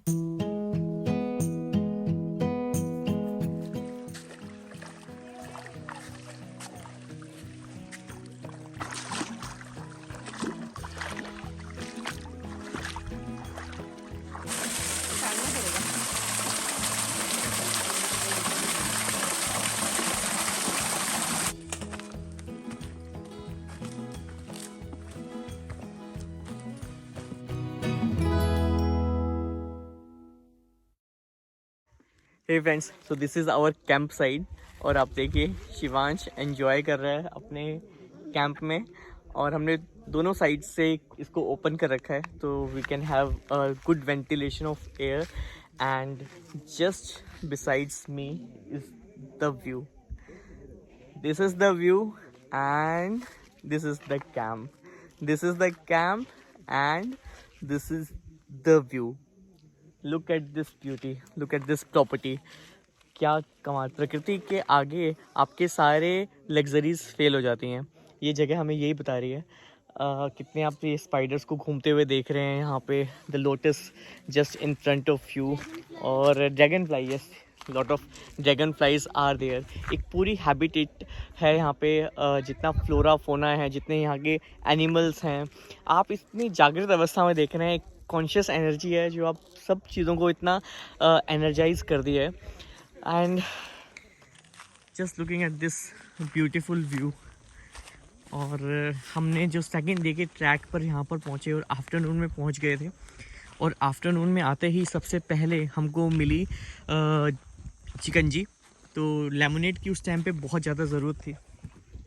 Hey friends, so this is our camp site और आप देखिए शिवांश एंजॉय कर रहा है अपने कैंप में। और हमने दोनों साइड से इसको ओपन कर रखा है तो we can have a good ventilation of air. And just besides me is the view. This is the view and this is the camp. This is the camp and this is the view. Look at this beauty, look at this property. क्या कमाल, प्रकृति के आगे आपके सारे luxuries fail हो जाती हैं। ये जगह हमें यही बता रही है। कितने आप ये स्पाइडर्स को घूमते हुए देख रहे हैं यहाँ पे, the lotus just in front of you. और dragonfly, yes, lot of dragonflies are there. एक पूरी हैबिटेट है यहाँ पे। जितना फ्लोरा फोना है, जितने यहाँ के एनिमल्स हैं, आप इतनी जागृत अवस्था में देख रहे हैं। एक कॉन्शियस एनर्जी है जो आप सब चीज़ों को इतना एनर्जाइज कर दी है। And just looking at this beautiful view. और हमने जो सेकंड डे के ट्रैक पर यहाँ पर पहुँचे और आफ्टरनून में पहुँच गए थे। और आफ्टरनून में आते ही सबसे पहले हमको मिली चिकंजी। तो लेमनेड की उस टाइम पे बहुत ज़्यादा ज़रूरत थी।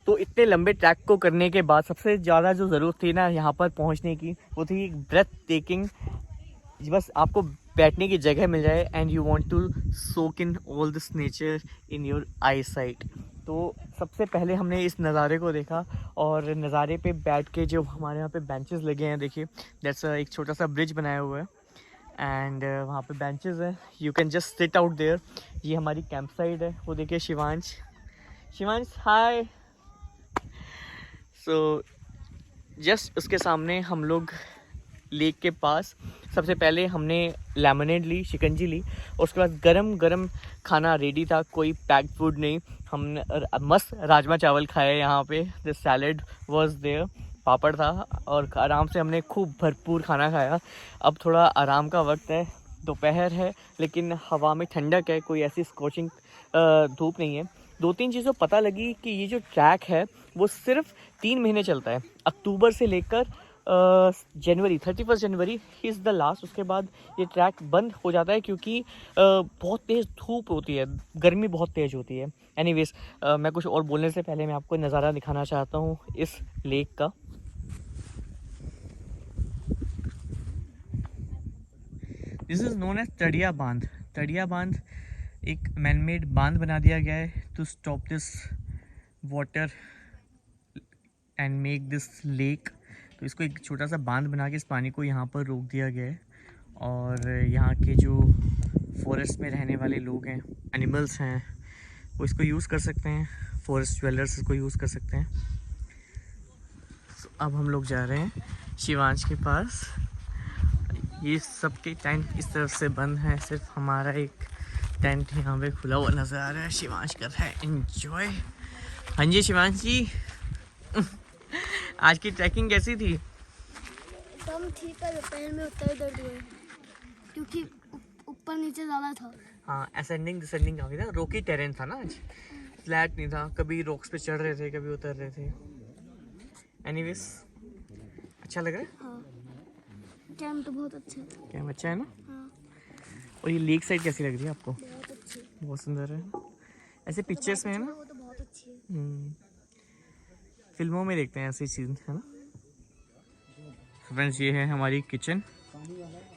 तो इतने लंबे ट्रैक को करने के बाद सबसे ज़्यादा जो ज़रूरत थी ना यहाँ पर पहुँचने की, वो थी ब्रेथ टेकिंग। बस आपको बैठने की जगह मिल जाए and you want to soak in all this nature in your eye sight. तो सबसे पहले हमने इस नज़ारे को देखा और नज़ारे पे बैठ के जो हमारे यहाँ पे बेंचेस लगे हैं, देखिए दैट्स एक छोटा सा ब्रिज बनाया हुआ है एंड वहाँ पे बेंचेस है, you can just sit out there. ये हमारी कैंप साइट है। वो देखिए Shivansh, Shivansh hi. So just उसके सामने हम लोग लेक के पास सबसे पहले हमने लेमनेड ली, शिकंजी ली और उसके बाद गरम गरम खाना रेडी था, कोई पैक्ड फूड नहीं। हमने मस्त राजमा चावल खाए यहाँ पे। द सैलेड वाज देयर, पापड़ था और आराम से हमने खूब भरपूर खाना खाया। अब थोड़ा आराम का वक्त है, दोपहर है, लेकिन हवा में ठंडक है, कोई ऐसी स्कॉचिंग धूप नहीं है। दो तीन चीज़ों पता लगी कि ये जो ट्रैक है वो सिर्फ 3 महीने चलता है, अक्टूबर से लेकर जनवरी, 31 जनवरी इज़ द लास्ट। उसके बाद ये ट्रैक बंद हो जाता है क्योंकि बहुत तेज़ धूप होती है, गर्मी बहुत तेज़ होती है। एनीवेज, मैं कुछ और बोलने से पहले मैं आपको नज़ारा दिखाना चाहता हूँ इस लेक का। दिस इज़ नोन एज तड़िया बांध। तड़िया बांध एक मैनमेड बांध बना दिया गया है to stop this water and make this lake. तो इसको एक छोटा सा बांध बना के इस पानी को यहाँ पर रोक दिया गया है। और यहाँ के जो फॉरेस्ट में रहने वाले लोग हैं, एनिमल्स हैं, वो इसको यूज़ कर सकते हैं। फॉरेस्ट ड्वेलर्स इसको यूज़ कर सकते हैं। अब हम लोग जा रहे हैं शिवांश के पास। ये सबके टेंट इस तरफ से बंद है, सिर्फ हमारा एक टेंट यहाँ पे खुला हुआ नज़र आ रहा है। शिवांश कर रहा है एंजॉय। हाँ जी शिवांश जी, आज की ट्रैकिंग कैसी थी? कम थी पर पैर में उतर दर्द हुए क्योंकि ऊपर नीचे ज़्यादा था। हाँ, असेंडिंग डिसेंडिंग काफ़ी था, रोकी टेरेन था ना आज, फ्लैट नहीं था। कभी रॉक्स पे चढ़ रहे थे, कभी उतर रहे थे। एनीवेज, अच्छा लग रहा है। हाँ, कैंप तो बहुत अच्छा था। कैंप अच्छा है ना। हाँ, और ये लेक साइड कैसी लग रही है आपको? बहुत अच्छी, बहुत सुंदर है, ऐसे पिक्चर्स में है ना। वो तो बहुत अच्छी है। फिल्मों में देखते हैं ऐसी चीज़, है ना। फ्रेंड्स, ये है हमारी किचन,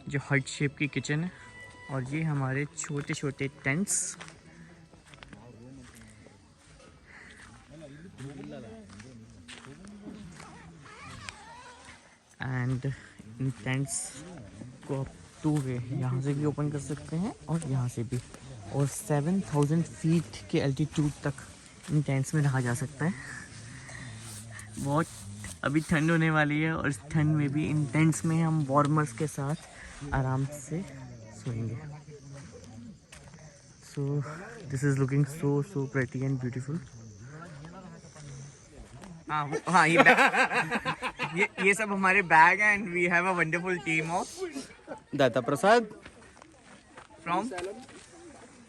जो हार्ट शेप की किचन है। और ये हमारे छोटे छोटे टेंट्स। एंड इन टेंट्स को आप 2 वे यहाँ से भी ओपन कर सकते हैं और यहाँ से भी। और 7000 फीट के एल्टीट्यूड तक इन टेंट्स में रहा जा सकता है। बहुत अभी ठंड होने वाली है और इस ठंड में भी इन टेंट्स में हम वार्मर्स के साथ आराम से सोएंगे. So this is looking so pretty and beautiful. हाँ ये सब हमारे बैग हैं and we have a wonderful team of Datta Prasad, from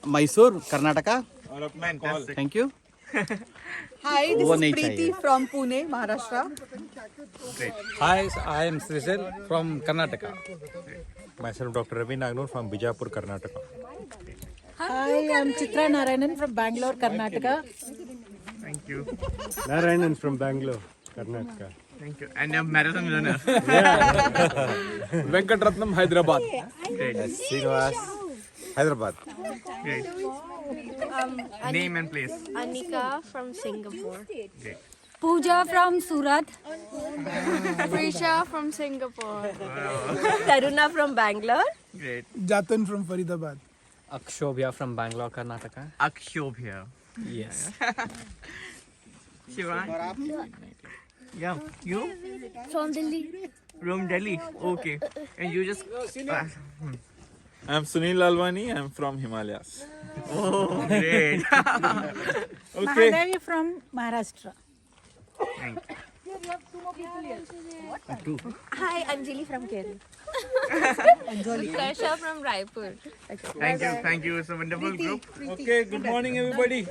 Mysore, Karnataka. Fantastic. Thank you. Hi, this वो is नहीं Preeti चाहिए. from Pune, Maharashtra. Hi, I am Srijal from Karnataka. Myself Dr. Ravi Nagnur from Bijapur, Karnataka. Hi, I'm Chitra Narayanan from Bangalore, Karnataka. Thank you. Narayanan from Bangalore, Karnataka. Thank you. And a marathon runner. Venkatratnam, Hyderabad. Great. Srinivas, Hyderabad. Great. Name and place. Anika from Singapore. Great. Pooja from Surat. Prisha from Singapore. Taruna from Bangalore. Great. Jatan from Faridabad. Akshobhya from Bangalore, Karnataka. Akshobhya. Yes. Shivan? Yeah. You? From Delhi. From Delhi. Okay. And you just... I'm Sunil Lalwani. I'm from Himalayas. Oh, great. Okay. Mahadevi from Maharashtra. Thank you. Hi, Anjali from Kerala. Karsha from Raipur. Thank you. Thank you. It's a wonderful group. Okay. Good morning, everybody.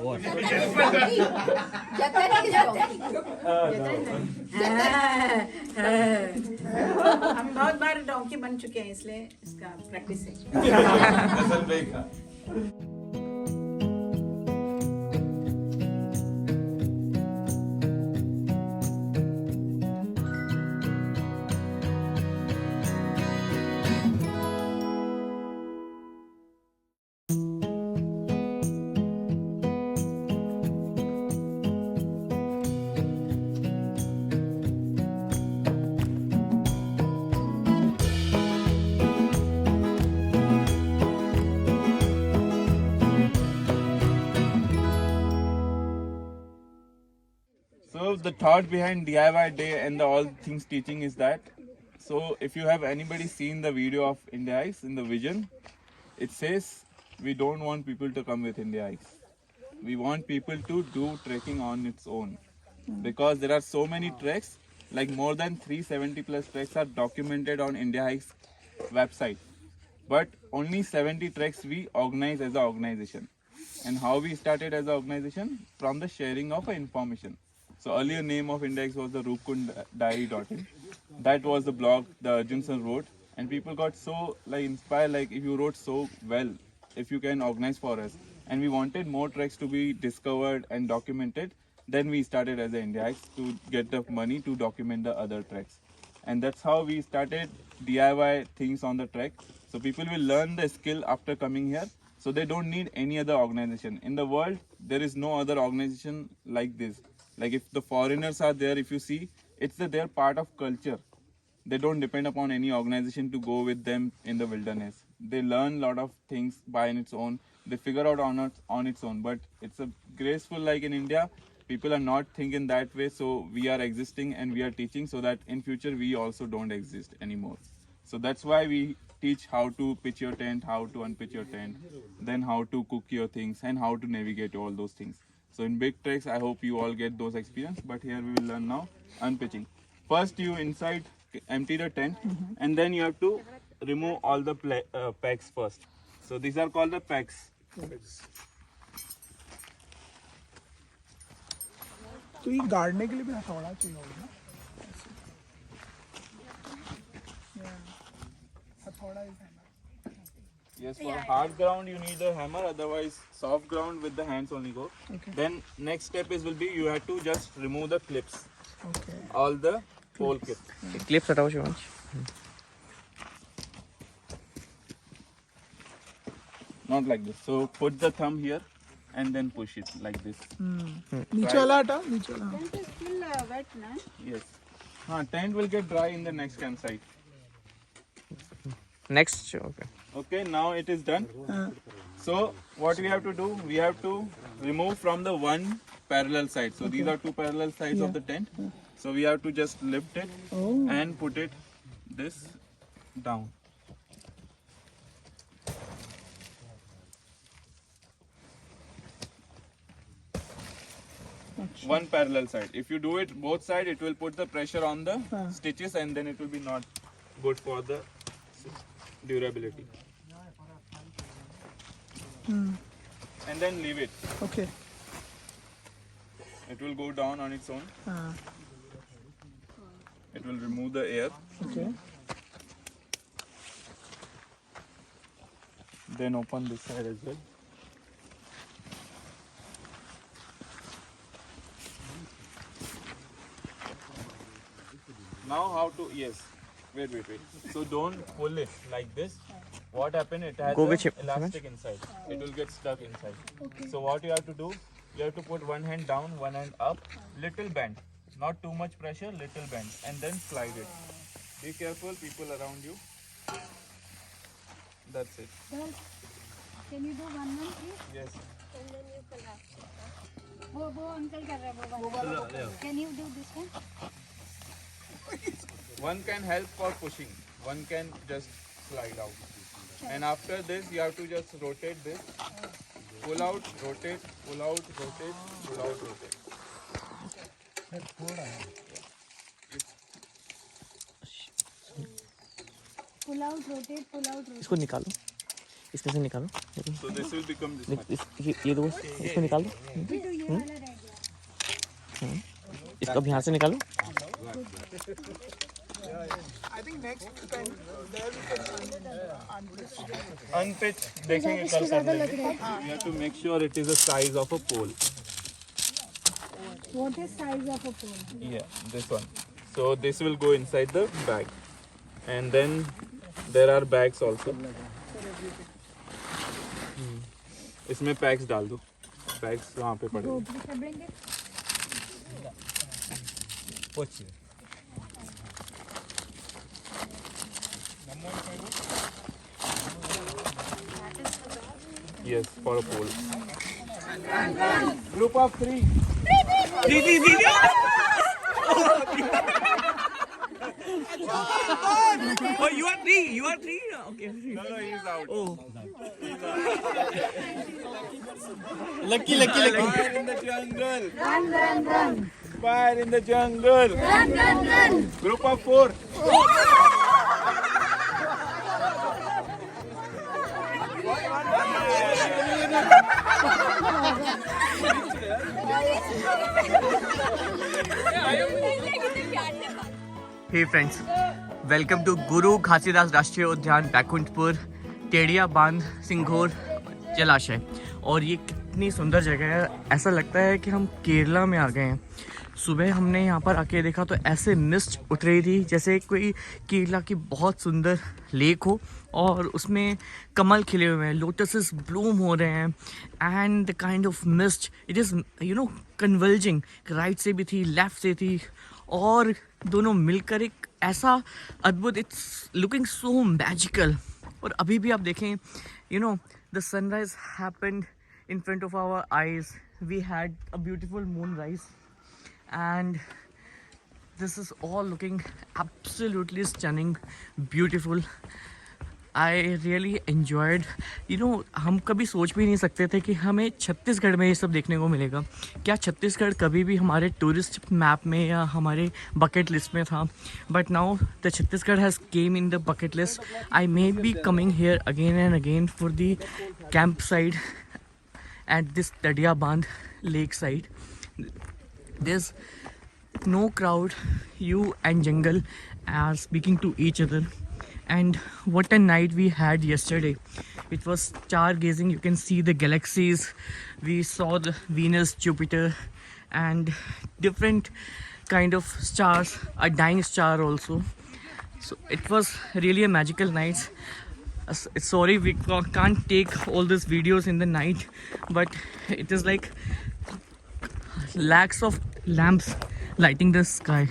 हम बहुत बार donkey बन चुके हैं इसलिए इसका practice है. So the thought behind DIY Day and the all things teaching is that, so if you have anybody seen the video of India Ice in the vision, it says we don't want people to come with India Ice. We want people to do trekking on its own, because there are so many treks, like more than 370 plus treks are documented on India Ice website, but only 70 treks we organize as an organization. And how we started as an organization? From the sharing of information. So earlier name of Index was the Rupkund.diary.in. That was the blog the Arjun sir wrote, and people got so inspired, like if you wrote so well, if you can organize for us. And we wanted more treks to be discovered and documented. Then we started as a India X to get the money to document the other treks. And that's how we started DIY things on the trek. So people will learn the skill after coming here. So they don't need any other organization. In the world, there is no other organization like this. Like if the foreigners are there, if you see, they're part of culture. They don't depend upon any organization to go with them in the wilderness. They learn a lot of things by its own. They figure out on its own. But it's a graceful, like in India, people are not thinking that way. So we are existing and we are teaching so that in future we also don't exist anymore. So that's why we teach how to pitch your tent, how to unpitch your tent, then how to cook your things and how to navigate all those things. So in big treks, I hope you all get those experience. But here we will learn now unpitching. First, you inside empty the tent, and then you have to remove all the pegs first. So these are called the pegs. तो ये गाड़ने के लिए भी हथौड़ा चाहिए होगा ना? हथौड़ा is hammer. Yes, for hard ground you need a hammer. Otherwise, soft ground with the hands only go. Okay. Then next step will be you have to just remove the clips, Okay. all the pole clips. Clips हटाओ Shivansh. Not like this. So put the thumb here and then push it like this. नीचे वाला हटा, नीचे वाला. It is still wet, na? Yes. Tent will get dry in the next campsite. Next, okay. Okay, now it is done. So what we have to do, we have to remove from the one parallel side. So these are two parallel sides of the tent. So we have to just lift it and put it this down. one parallel side. If you do it both side, it will put the pressure on the stitches, and then it will be not good for the durability. And then leave it. Okay. It will go down on its own. It will remove the air. Okay. Then open this side as well. Now how to, yes, wait. So don't pull it like this. What happened, it has Go with an chip, elastic inside. It will get stuck inside. So what you have to do, you have to put one hand down, one hand up, little bend. Not too much pressure, little bend. And then slide it. Be careful, people around you. That's it. Can you do one please? Yes. वो uncle कर रहा है वो वाला. Can you do this one? One can help for pushing. One can just slide out. And after this, you have to just rotate this. Pull out, rotate, pull out, rotate, pull out, rotate. Pull out, rotate, pull out, rotate. इसको निकालो, इसमें से निकालो. So this will become this much. ये दो, इसको निकालो. इसको अब यहाँ से निकालो. I think next time there we can Unpitch, देखेंगे कल कर लेंगे. You have to make sure it is the size of a pole. What is size of a pole? Yeah, this one. So this will go inside the bag. And then there are bags also. इसमें PACS डाल दो. PACS वहाँ पे पड़े. Yes, for a pole. Group of 3. Oh, you are three. Okay. No, he's out. Oh. Lucky. Fire in the jungle. Run. Fire in the jungle. Run. Group of 4. Hey friends, welcome to गुरु घासीदास राष्ट्रीय उद्यान बैकुंठपुर, टेढ़िया बांध, सिंघोर जलाशय. और ये कितनी सुंदर जगह है. ऐसा लगता है कि हम केरला में आ गए हैं. सुबह हमने यहाँ पर आके देखा तो ऐसे मिस्ट उठ रही थी जैसे कोई केरला की बहुत सुंदर लेक हो और उसमें कमल खिले हुए हैं, लोटसेस ब्लूम हो रहे हैं. And the kind of mist, it is converging. Right से भी थी, लेफ्ट से थी, और दोनों मिलकर एक ऐसा अद्भुत, इट्स लुकिंग सो मैजिकल. और अभी भी आप देखें, the sunrise happened in front of our eyes. We had a beautiful moonrise, and this is all looking absolutely stunning, beautiful. I really enjoyed. हम कभी सोच भी नहीं सकते थे कि हमें छत्तीसगढ़ में ये सब देखने को मिलेगा. क्या छत्तीसगढ़ कभी भी हमारे टूरिस्ट मैप में या हमारे बकेट लिस्ट में था? But now the Chhattisgarh has came in the bucket list. I may be coming here again and again for the camp side at this Tadia Bandh lake side. There's no crowd. You and jungle are speaking to each other. And what a night we had yesterday. It was stargazing. You can see the galaxies. We saw the Venus, Jupiter, and different kind of stars. A dying star also. So it was really a magical night. Sorry we can't take all these videos in the night, but it is like lakhs of lamps lighting the sky.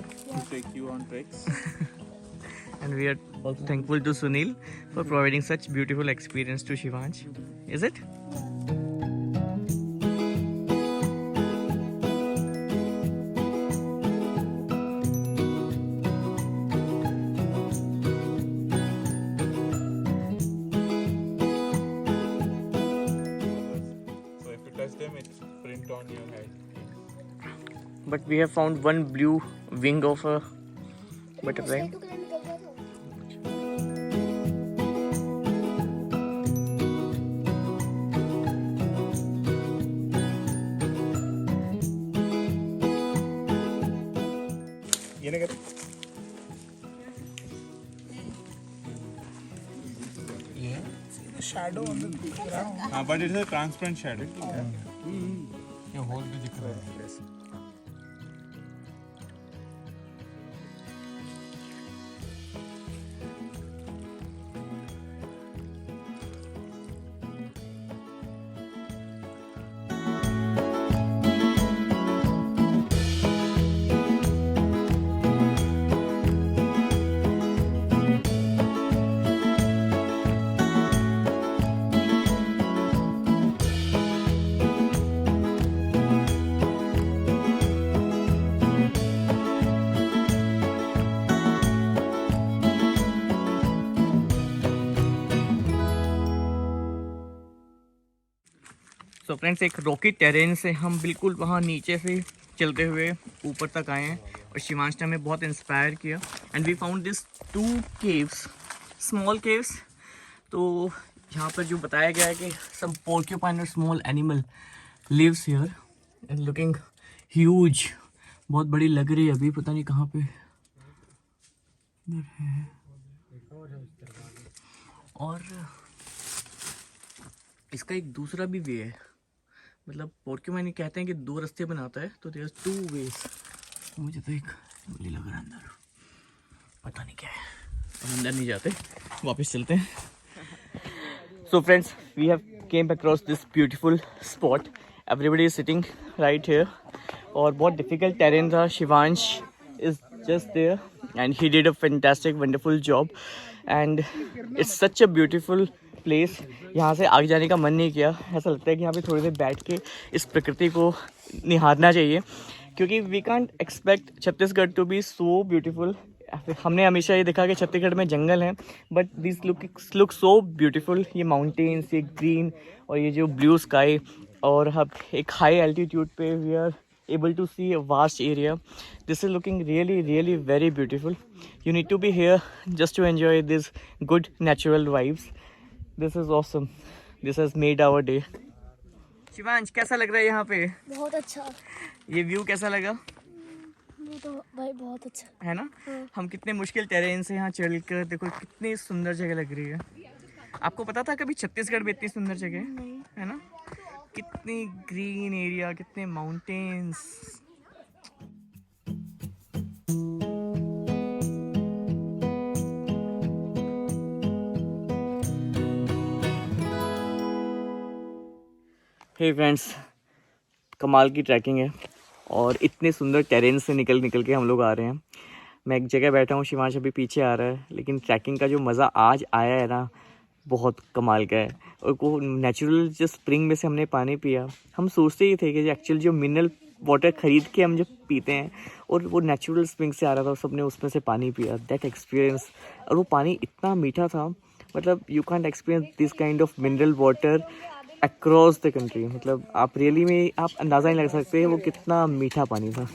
brother to take you on treks. And we are also thankful to Sunil for providing such beautiful experience to Shivansh. Is it? So if you touch them, it's print on your head. But we have found one blue wing of a butterfly. टुकड़ा निकल गया था। ये ना कर The shadow on the ground. But it's a transparent shadow. ये whole भी दिख रहा है सो फ्रेंड्स, एक रॉकी टेरेन से हम बिल्कुल वहाँ नीचे से चलते हुए ऊपर तक आए हैं और शिवांश ने हमें बहुत इंस्पायर किया। And we found this 2 caves, small caves. तो यहाँ पर जो बताया गया है कि सम पोर्क्यूपाइन और small animal lives here and looking huge, बहुत बड़ी लग रही है। अभी पता नहीं कहाँ पे इधर है। और इसका एक दूसरा भी वे है, मतलब पोर्क्यूपाइन कहते हैं कि 2 रास्ते बनाता है, तो देयर 2 वेज। मुझे तो एक गोली लग रहा है अंदर, पता नहीं क्या है। हम अंदर नहीं जाते, वापस चलते हैं। So friends, we have came across this beautiful spot. Everybody is sitting right here और बहुत डिफिकल्ट टेरेन था। Shivansh is just there and he did a fantastic wonderful job and it's such a beautiful place. यहाँ से आगे जाने का मन नहीं किया। ऐसा लगता है कि यहाँ पे थोड़ी देर बैठ के इस प्रकृति को निहारना चाहिए, क्योंकि we can't expect Chhattisgarh to be so beautiful. हमने हमेशा ये देखा कि छत्तीसगढ़ में जंगल हैं, but this look so beautiful. ये माउंटेन्स, ये ग्रीन और ये जो ब्लू स्काई, और अब एक हाई एल्टीट्यूड पे we are able to see a vast area. This is looking really very beautiful. You need to be here just to enjoy these good natural vibes. This is awesome. This has made our day. Shivansh, कैसा लग रहा है यहाँ पे? बहुत अच्छा। ये view कैसा लगा? वो तो भाई बहुत अच्छा है ना? हम कितने मुश्किल टेरेन से यहाँ चल कर, देखो कितनी सुंदर जगह लग रही है। आपको पता था कभी छत्तीसगढ़ में इतनी सुंदर जगह है ना? कितनी ग्रीन एरिया, कितने माउंटेन्स। हे फ्रेंड्स, कमाल की ट्रैकिंग है और इतने सुंदर टेरेन से निकल के हम लोग आ रहे हैं। मैं एक जगह बैठा हूँ, शिवांश अभी पीछे आ रहा है, लेकिन ट्रैकिंग का जो मज़ा आज आया है ना, बहुत कमाल का है। और वो नेचुरल जो स्प्रिंग में से हमने पानी पिया, हम सोचते ही थे कि एक्चुअल जो मिनरल वाटर ख़रीद के हम जब पीते हैं, और वो नेचुरल स्प्रिंग से आ रहा था, सबने उसमें से पानी पिया। दैट एक्सपीरियंस, और वो पानी इतना मीठा था, मतलब you can't experience this kind of mineral water across the country. मतलब आप रियली में आप अंदाज़ा नहीं लगा सकते वो कितना मीठा पानी था।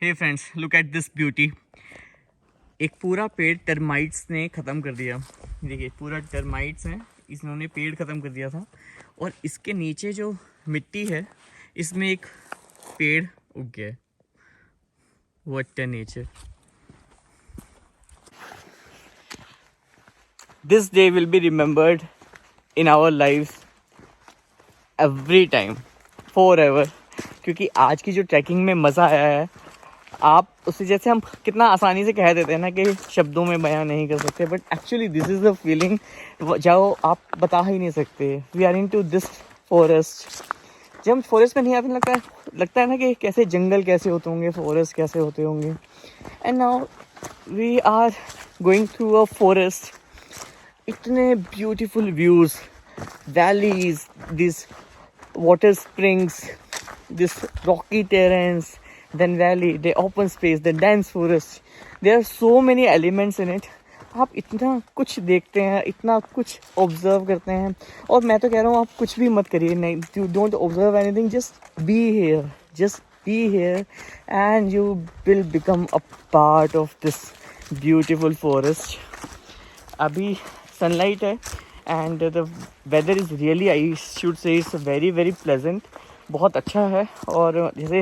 Hey friends, look at this beauty. एक पूरा पेड़ टर्माइट्स ने ख़त्म कर दिया। देखिए पूरा टर्माइट्स हैं, इन्होंने पेड़ ख़त्म कर दिया था। और इसके नीचे जो मिट्टी है इसमें एक पेड़ उग गया है। What a nature. This day will be remembered in our life every time, for ever. क्योंकि आज की जो ट्रैकिंग में मज़ा आया है, आप उसे जैसे हम कितना आसानी से कह देते हैं ना कि शब्दों में बयां नहीं कर सकते, but actually this is the feeling जो आप बता ही नहीं सकते। We are in to this forest. जब हम फॉरेस्ट में नहीं आते लगता है ना कि कैसे जंगल कैसे होते होंगे, फॉरेस्ट कैसे होते होंगे। And now we are going through a forest. इतने beautiful views, valleys, this water springs, this rocky terrains, then valley, the open space, the dense forest. There are so many elements in it. आप इतना कुछ देखते हैं, इतना कुछ observe करते हैं। और मैं तो कह रहा हूँ आप कुछ भी मत करिए, नहीं, you don't observe anything, just be here and you will become a part of this beautiful forest. अभी sunlight है and the weather is really, I should say, it's very very pleasant. बहुत अच्छा है। और जैसे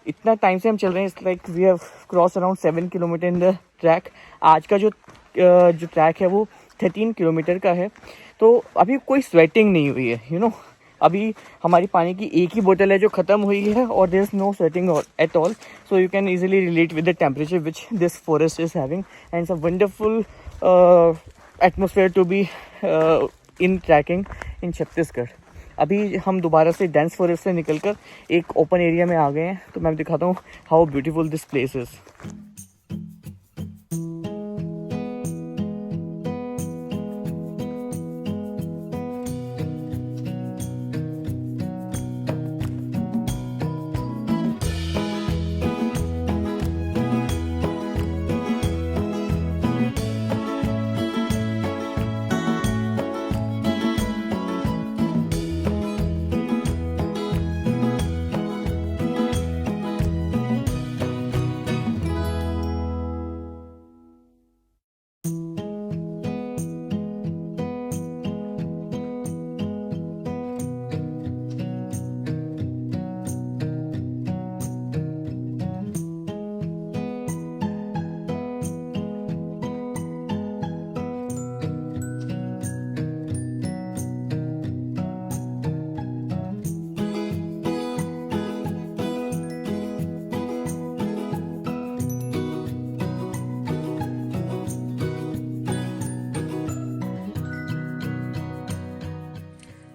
इतना टाइम से हम चल रहे हैं, it's like we have cross around 7 kilometre in the track. आज का जो ट्रैक है वो 13 किलोमीटर का है। तो अभी कोई स्वेटिंग नहीं हुई है, यू नो। अभी हमारी पानी की एक ही बोतल है जो ख़त्म हुई है और there is no sweating at all. So you can easily relate with the temperature which this forest is having and it's a wonderful atmosphere to be in trekking in Chhattisgarh. अभी हम दोबारा से डेंस फॉरेस्ट से निकलकर एक open area में आ गए हैं, तो मैं दिखाता हूँ how beautiful this place is.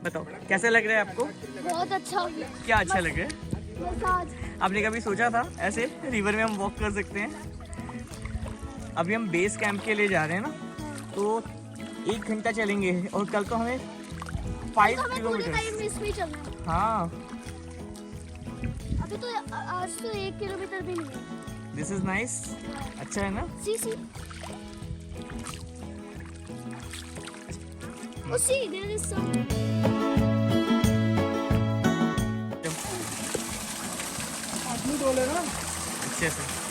बताओ कैसे लग रहा है आपको? बहुत अच्छा। क्या अच्छा लग रहा है? मसाज। आपने कभी सोचा था ऐसे रिवर में हम वॉक कर सकते हैं? अभी हम बेस कैंप के लिए जा रहे हैं ना, तो 1 घंटा चलेंगे और कल तो हमें 5 किलोमीटर। हाँ, अभी तो आज तो 1 किलोमीटर भी नहीं है। This is nice. अच्छा है ना? सी Oh, see, there is some. अच्छे से